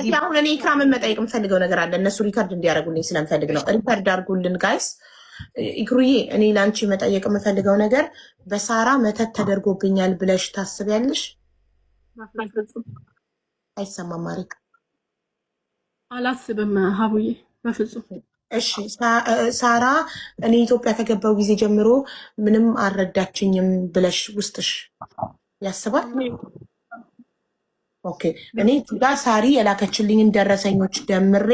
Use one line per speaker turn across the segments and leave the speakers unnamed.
ስለዚህ አሁን እኔ ኢክራምን መጠየቅ የምፈልገው ነገር አለ። እነሱ ሪከርድ እንዲያደርጉልኝ ስለምፈልግ ነው። ሪከርድ አድርጉልን ጋይስ። ኢክሩዬ እኔ ለአንቺ መጠየቅ የምፈልገው ነገር በሳራ መተት ተደርጎብኛል ብለሽ ታስቢያለሽ? አይሰማም ማሪ።
አላስብም ሀቡዬ በፍጹም።
እሺ ሳራ እኔ ኢትዮጵያ ከገባው ጊዜ ጀምሮ ምንም አልረዳችኝም ብለሽ ውስጥሽ ያስባል? ኦኬ እኔ ጋር ሳሪ የላከችልኝን ደረሰኞች ደምሬ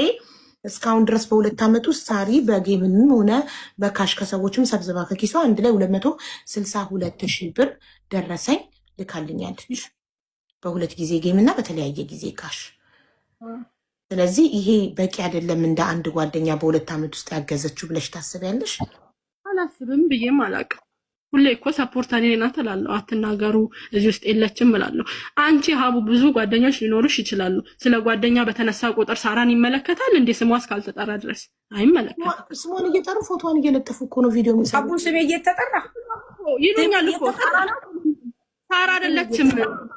እስካሁን ድረስ በ2 ዓመት ውስጥ ሳሪ በጌምንም ሆነ በካሽ ከሰዎችም ሰብስባ ከኪሷ አንድ ላይ 262,000 ብር ደረሰኝ ልካልኛለች። በ2 ጊዜ ጌም እና በተለያየ ጊዜ ካሽ። ስለዚህ ይሄ በቂ አይደለም እንደ አንድ ጓደኛ በ2 ዓመት ውስጥ ያገዘችው ብለሽ ታስቢያለሽ?
አላስብም ብዬም አላውቅም። ሁሌ እኮ ሰፖርት እኔ ናት እላለሁ። አትናገሩ እዚህ ውስጥ የለችም እላለሁ። አንቺ ሀቡ ብዙ ጓደኞች ሊኖሩሽ ይችላሉ። ስለ ጓደኛ በተነሳ ቁጥር ሳራን ይመለከታል እንዴ? ስሟ እስካልተጠራ ድረስ አይመለከትም።
ስሟን እየጠሩ ፎቶዋን እየለጠፉ እኮ ነው ቪዲዮ የሚሰሩ።
ሀቡ ስሜ እየተጠራ
ይሉኛል እኮ ሳራ አይደለችም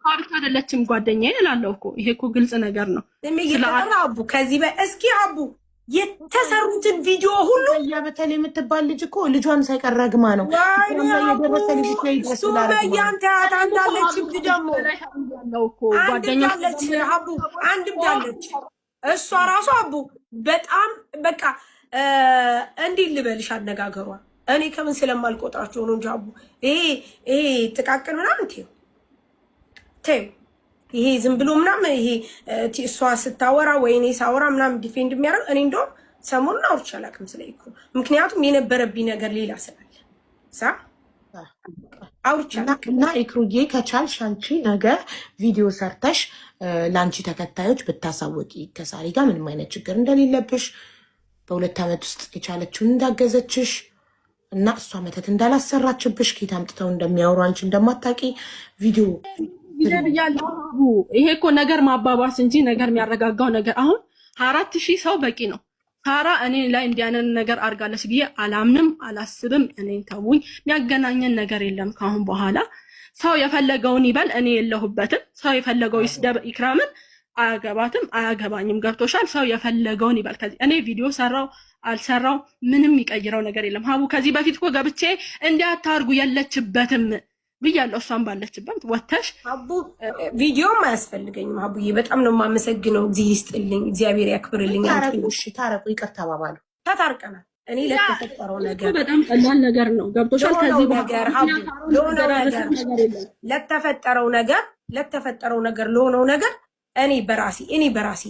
ሀብት አይደለችም ጓደኛዬ እላለሁ እኮ። ይሄ እኮ ግልጽ ነገር ነው።
ስሜ እየተጠራ ሀቡ ከዚህ እስኪ ሀቡ የተሰሩትን ቪዲዮ ሁሉ
በተለይ የምትባል ልጅ እኮ ልጇን ሳይቀር ረግማ ነው የደረሰ ልጅ ላይ ደስ
ሱመያን ታታንዳለች። ደግሞ አንድምዳለች ሀቡ አንድምዳለች። እሷ ራሱ ሀቡ በጣም በቃ እንዲህ ልበልሽ አነጋገሯ እኔ ከምን ስለማልቆጥራቸው ነው እንጂ ሀቡ ይሄ ጥቃቅን ምናምን ተይው ይሄ ዝም ብሎ ምናምን ይሄ እሷ ስታወራ ወይ እኔ ሳወራ ምናምን ዲፌንድ የሚያደርግ እኔ እንደውም ሰሞኑን አውርቼ አላውቅም ስለ ኢክሩ። ምክንያቱም የነበረብኝ ነገር ሌላ ስላለ አውርቼ አላውቅም።
እና ኢክሩዬ ከቻልሽ አንቺ ነገ ቪዲዮ ሰርተሽ ለአንቺ ተከታዮች ብታሳወቂ ከሳሪ ጋር ምንም አይነት ችግር እንደሌለብሽ በ2 ዓመት ውስጥ የቻለችውን እንዳገዘችሽ እና እሷ መተት እንዳላሰራችብሽ ኬት አምጥተው እንደሚያወሩ አንቺ እንደማታውቂ ቪዲዮ
ይሄ እኮ ነገር ማባባስ እንጂ ነገር የሚያረጋጋው ነገር አሁን 4,000 ሰው በቂ ነው። ሳራ እኔ ላይ እንዲያንን ነገር አድርጋለች ብዬ አላምንም፣ አላስብም። እኔን ተውኝ። የሚያገናኘን ነገር የለም ካሁን በኋላ። ሰው የፈለገውን ይበል፣ እኔ የለሁበትም። ሰው የፈለገው ይስደብ ኢክራምን፣ አያገባትም፣ አያገባኝም። ገብቶሻል? ሰው የፈለገውን ይበል። ከዚህ እኔ ቪዲዮ ሰራው አልሰራው ምንም የሚቀይረው ነገር የለም። ሀቡ ከዚህ በፊት እኮ ገብቼ እንዲያታርጉ የለችበትም ብያለሁ። እሷን ባለችበት ወተሽ
ሀቡ ቪዲዮም አያስፈልገኝም። ሀቡዬ በጣም ነው የማመሰግነው። እግዚአብሔር ይስጥልኝ፣ እግዚአብሔር ያክብርልኝ።
ታረቁ፣ ይቅር ተባባሉ፣
ተታርቀናል። እኔ ለተፈጠረው ነገር
በጣም ቀላል ነገር ነው። ገብቶሻል? ከዚህ
ነገር ሀቡ ለተፈጠረው ነገር ለሆነው ነገር እኔ በራሴ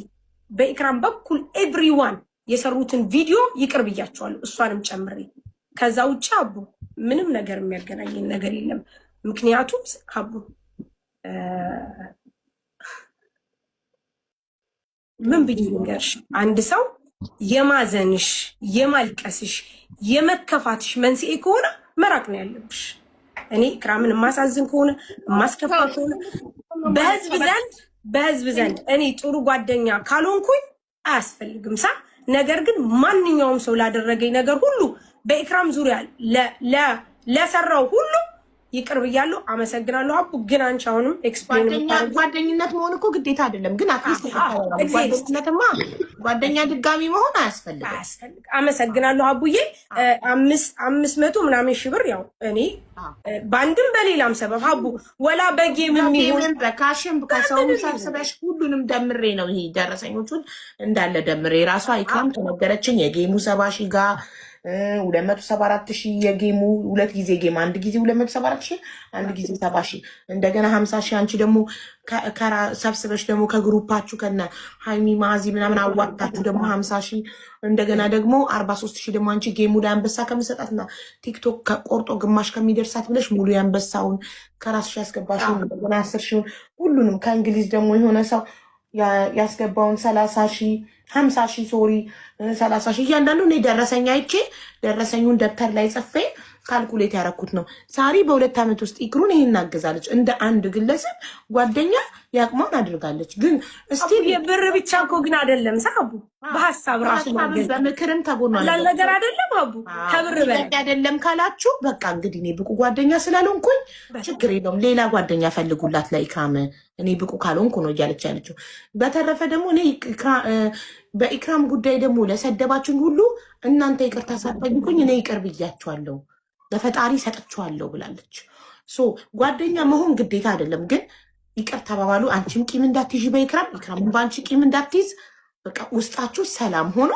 በኢክራም በኩል ኤቭሪዋን የሰሩትን ቪዲዮ ይቅር ብያቸዋለሁ፣ እሷንም ጨምሬ። ከዛ ውጭ ሀቡ ምንም ነገር የሚያገናኘን ነገር የለም። ምክንያቱም ሀቡ ምን ብዬ ልንገርሽ፣ አንድ ሰው የማዘንሽ፣ የማልቀስሽ፣ የመከፋትሽ መንስኤ ከሆነ መራቅ ነው ያለብሽ። እኔ ኢክራምን የማሳዝን ከሆነ የማስከፋ ከሆነ በህዝብ ዘንድ እኔ ጥሩ ጓደኛ ካልሆንኩኝ አያስፈልግም ነገር ግን ማንኛውም ሰው ላደረገኝ ነገር ሁሉ በኢክራም ዙሪያ ለሰራው ሁሉ ይቅር ብያለሁ። አመሰግናለሁ ሀቡ። ግን አንቺ አሁንም ኤክስፕሌን
ጓደኝነት መሆን እኮ ግዴታ አይደለም። ግን አትሊስት ጓደኝነትማ ጓደኛ ድጋሚ መሆን አያስፈልግም።
አመሰግናለሁ ሀቡዬ። 500 ምናምን ሺህ ብር ያው እኔ በአንድም በሌላም ሰበብ ሀቡ ወላ በጌም የሚሆን
በካሽም ከሰው ሰብስበሽ ሁሉንም ደምሬ ነው ይሄ ደረሰኞቹን እንዳለ ደምሬ ራሷ ኢክራም ተነገረችኝ። የጌሙ 70,000 ጋር 274,000 የጌሙ 2 ጊዜ ጌም፣ አንድ ጊዜ 274,000 አንድ ጊዜ 70,000 እንደገና 50,000 አንቺ ደግሞ ሰብስበሽ ደግሞ ከግሩፓችሁ ከነ ሃይሚ ማዚ ምናምን አዋጣችሁ ደግሞ 50,000 እንደገና ደግሞ 43,000 ደግሞ አንቺ ጌሙ ላይ አንበሳ ከምሰጣትና ቲክቶክ ቆርጦ ግማሽ ከሚደርሳት ብለሽ ሙሉ ያንበሳውን ከራስሽ ያስገባሽው እንደገና 10,000 ሁሉንም ከእንግሊዝ ደግሞ የሆነ ሰው ያስገባውን 30,000 50,000 ሶሪ 30,000 እያንዳንዱ እኔ ደረሰኛ አይቼ ደረሰኙን ደብተር ላይ ጽፌ ካልኩሌት ያደረኩት ነው። ሳሪ በ2 ዓመት ውስጥ ኢክሩን ይሄን እናገዛለች። እንደ አንድ ግለሰብ ጓደኛ ያቅማን አድርጋለች። ግን እስቲ
የብር ብቻ እኮ ግን አይደለም ሳቡ በሐሳብ ራሱ ማገዝ
በምክርም ተጎኗል
ቀላል ነገር አይደለም። አቡ ከብር በላይ
አይደለም ካላችሁ በቃ እንግዲህ እኔ ብቁ ጓደኛ ስላልሆንኩኝ ችግር የለውም ሌላ ጓደኛ ፈልጉላት ለኢክራም እኔ ብቁ ካልሆንኩ ነው እያለች ያለችው። በተረፈ ደግሞ እኔ በኢክራም ጉዳይ ደግሞ ለሰደባችሁኝ ሁሉ እናንተ ይቅርታ ሳትጠይቁኝ እኔ ይቅር ብያችኋለሁ ለፈጣሪ ሰጥቼዋለሁ ብላለች። ጓደኛ መሆን ግዴታ አይደለም፣ ግን ይቅር ተባባሉ። አንቺም ቂም እንዳትይዥ በኢክራም፣ ኢክራምን በአንቺ ቂም እንዳትይዝ። በቃ ውስጣችሁ ሰላም ሆኖ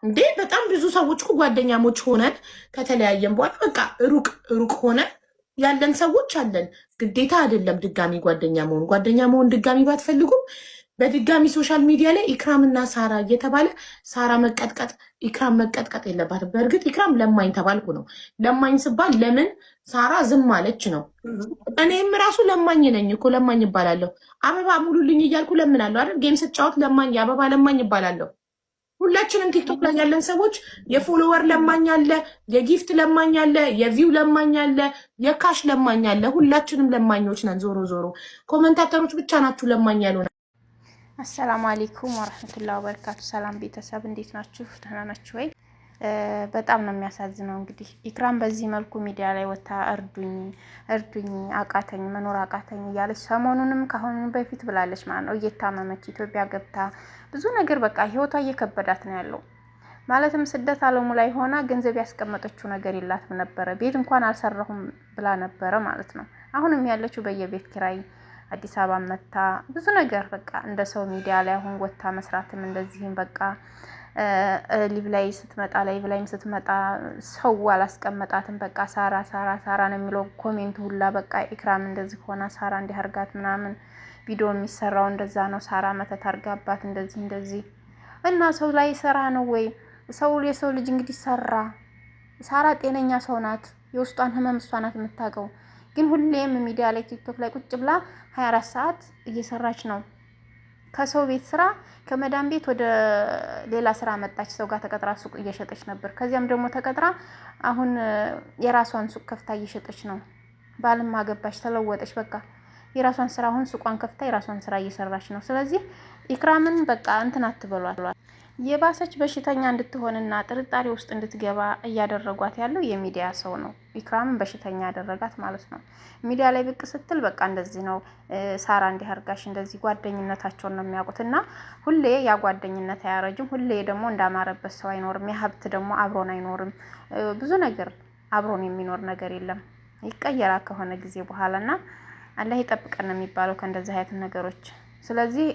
እንዴ በጣም ብዙ ሰዎች እኮ ጓደኛሞች ሆነን ከተለያየን በኋላ በቃ ሩቅ ሆነን ያለን ሰዎች አለን። ግዴታ አይደለም ድጋሚ ጓደኛ መሆን። ጓደኛ መሆን ድጋሚ ባትፈልጉም በድጋሚ ሶሻል ሚዲያ ላይ ኢክራምና ሳራ እየተባለ ሳራ መቀጥቀጥ ኢክራም መቀጥቀጥ የለባትም። በእርግጥ ኢክራም ለማኝ ተባልኩ ነው። ለማኝ ስባል ለምን ሳራ ዝም አለች ነው። እኔም ራሱ ለማኝ ነኝ እኮ ለማኝ ይባላለሁ። አበባ ሙሉልኝ እያልኩ ለምናለሁ አይደል? ጌም ስጫወት ለማኝ የአበባ ለማኝ ይባላለሁ። ሁላችንም ቲክቶክ ላይ ያለን ሰዎች የፎሎወር ለማኝ አለ፣ የጊፍት ለማኝ አለ፣ የቪው ለማኝ አለ፣ የካሽ ለማኝ አለ። ሁላችንም ለማኞች ነን። ዞሮ ዞሮ ኮመንታተሮች ብቻ ናችሁ ለማኝ ያልሆነ።
አሰላሙ አለይኩም ወራህመቱላሂ ወበረካቱ። ሰላም ቤተሰብ እንዴት ናችሁ? ደህና ናችሁ ወይ? በጣም ነው የሚያሳዝነው። እንግዲህ ኢክራም በዚህ መልኩ ሚዲያ ላይ ወታ እርዱኝ አቃተኝ መኖር አቃተኝ እያለች ሰሞኑንም ከአሁኑ በፊት ብላለች ማለት ነው። እየታመመች ኢትዮጵያ ገብታ ብዙ ነገር በቃ ህይወቷ እየከበዳት ነው ያለው። ማለትም ስደት አለሙ ላይ ሆና ገንዘብ ያስቀመጠችው ነገር የላትም ነበረ። ቤት እንኳን አልሰራሁም ብላ ነበረ ማለት ነው። አሁንም ያለችው በየቤት ኪራይ አዲስ አበባ መታ ብዙ ነገር በቃ እንደ ሰው ሚዲያ ላይ አሁን ወታ መስራትም እንደዚህም በቃ ሊቭ ላይ ስትመጣ ሰው አላስቀመጣትም። በቃ ሳራ ነው የሚለው ኮሜንት ሁላ በቃ ኢክራም እንደዚህ ሆና ሳራ እንዲህ አርጋት ምናምን ቪዲዮ የሚሰራው እንደዛ ነው። ሳራ መተት አርጋባት እንደዚህ እና ሰው ላይ ሰራ ነው ወይ የሰው ልጅ እንግዲህ ሳራ ጤነኛ ሰው ናት። የውስጧን ህመም እሷ ናት የምታውቀው። ግን ሁሌም ሚዲያ ላይ ቲክቶክ ላይ ቁጭ ብላ 24 ሰዓት እየሰራች ነው። ከሰው ቤት ስራ ከመዳን ቤት ወደ ሌላ ስራ መጣች። ሰው ጋር ተቀጥራ ሱቅ እየሸጠች ነበር። ከዚያም ደግሞ ተቀጥራ አሁን የራሷን ሱቅ ከፍታ እየሸጠች ነው። ባልም አገባች፣ ተለወጠች። በቃ የራሷን ስራ አሁን ሱቋን ከፍታ የራሷን ስራ እየሰራች ነው። ስለዚህ ኢክራምን በቃ እንትን አትበሏል። የባሰች በሽተኛ እንድትሆንና ጥርጣሬ ውስጥ እንድትገባ እያደረጓት ያለው የሚዲያ ሰው ነው። ኢክራምን በሽተኛ ያደረጋት ማለት ነው። ሚዲያ ላይ ብቅ ስትል በቃ እንደዚህ ነው ሳራ እንዲህ አርጋሽ እንደዚህ ጓደኝነታቸውን ነው የሚያውቁት። እና ሁሌ ያ ጓደኝነት አያረጅም። ሁሌ ደግሞ እንዳማረበት ሰው አይኖርም። የሀብት ደግሞ አብሮን አይኖርም። ብዙ ነገር አብሮን የሚኖር ነገር የለም። ይቀየራል ከሆነ ጊዜ በኋላ እና አላህ ይጠብቀን ነው የሚባለው ከእንደዚህ አይነት ነገሮች። ስለዚህ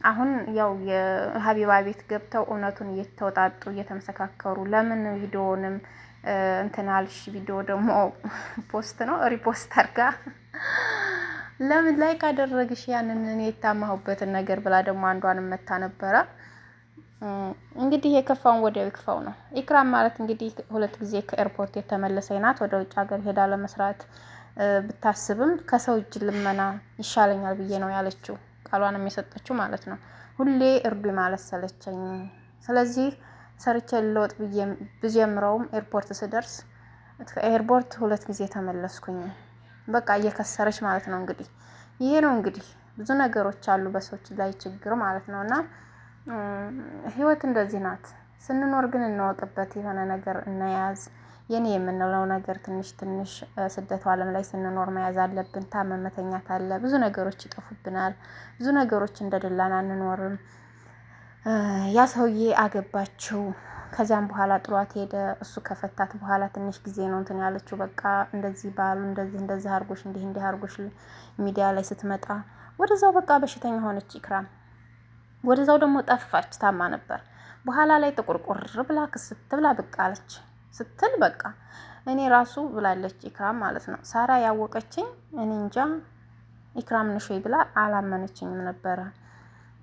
አሁን ያው የሀቢባ ቤት ገብተው እውነቱን እየተወጣጡ እየተመሰካከሩ ለምን ቪዲዮንም እንትናልሽ ቪዲዮ ደግሞ ፖስት ነው ሪፖስት አድርጋ ለምን ላይክ አደረግሽ ያንን እኔ የታማሁበትን ነገር ብላ ደግሞ አንዷንም መታ ነበረ። እንግዲህ የከፋውን ወዲያው ይክፋው ነው። ኢክራም ማለት እንግዲህ 2 ጊዜ ከኤርፖርት የተመለሰች ናት። ወደ ውጭ ሀገር ሄዳ ለመስራት ብታስብም ከሰው እጅ ልመና ይሻለኛል ብዬ ነው ያለችው። ቃሏንም የሰጠችው ማለት ነው። ሁሌ እርዱ ማለት ሰለቸኝ። ስለዚህ ሰርቼ ልለወጥ ብጀምረውም ኤርፖርት ስደርስ ኤርፖርት 2 ጊዜ ተመለስኩኝ። በቃ እየከሰረች ማለት ነው። እንግዲህ ይሄ ነው እንግዲህ ብዙ ነገሮች አሉ በሰዎች ላይ ችግር ማለት ነው። እና ህይወት እንደዚህ ናት። ስንኖር ግን እንወቅበት፣ የሆነ ነገር እናያዝ። የኔ የምንለው ነገር ትንሽ ስደቱ ዓለም ላይ ስንኖር መያዝ አለብን። ታመመተኛት አለ፣ ብዙ ነገሮች ይጠፉብናል። ብዙ ነገሮች እንደደላን አንኖርም። ያ ሰውዬ አገባችው፣ ከዚያም በኋላ ጥሏት ሄደ። እሱ ከፈታት በኋላ ትንሽ ጊዜ ነው እንትን ያለችው። በቃ እንደዚህ ባሉ እንደዚህ አርጎሽ እንዲህ አርጎሽ ሚዲያ ላይ ስትመጣ ወደዛው በቃ በሽተኛ ሆነች ኢክራም። ወደዛው ደግሞ ጠፋች፣ ታማ ነበር። በኋላ ላይ ጥቁርቁር ብላ ክስት ብላ ብቅ አለች። ስትል በቃ እኔ ራሱ ብላለች ኢክራም ማለት ነው። ሳራ ያወቀችኝ እኔ እንጃ ኢክራም ነሽ ወይ ብላ አላመነችኝም ነበረ።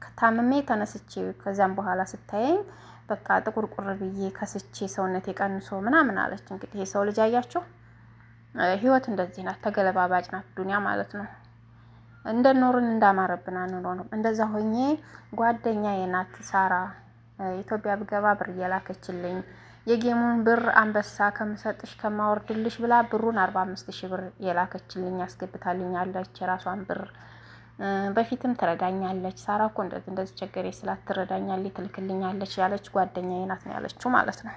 ከታመሜ ተነስቼ ከዛም በኋላ ስታየኝ በቃ ጥቁርቁር ብዬ ከስቼ ሰውነቴ ቀንሶ ምናምን አለች። እንግዲህ የሰው ልጅ አያቸው ህይወት እንደዚህ ናት፣ ተገለባባጭ ናት ዱንያ ማለት ነው። እንደኖርን እንዳማረብን አንኖርም። እንደዛ ሆኜ ጓደኛዬ ናት ሳራ ኢትዮጵያ ብገባ ብር እየላከችልኝ የጌሙን ብር አንበሳ ከምሰጥሽ ከማወርድልሽ ብላ ብሩን 45,000 ብር የላከችልኝ አስገብታልኝ አለች። የራሷን ብር በፊትም ትረዳኛለች። ሳራ እኮ እንደዚህ ቸገሬ ስላት ትረዳኛለች፣ ትልክልኛለች ያለች ጓደኛዬ ናት ነው ያለችው ማለት ነው።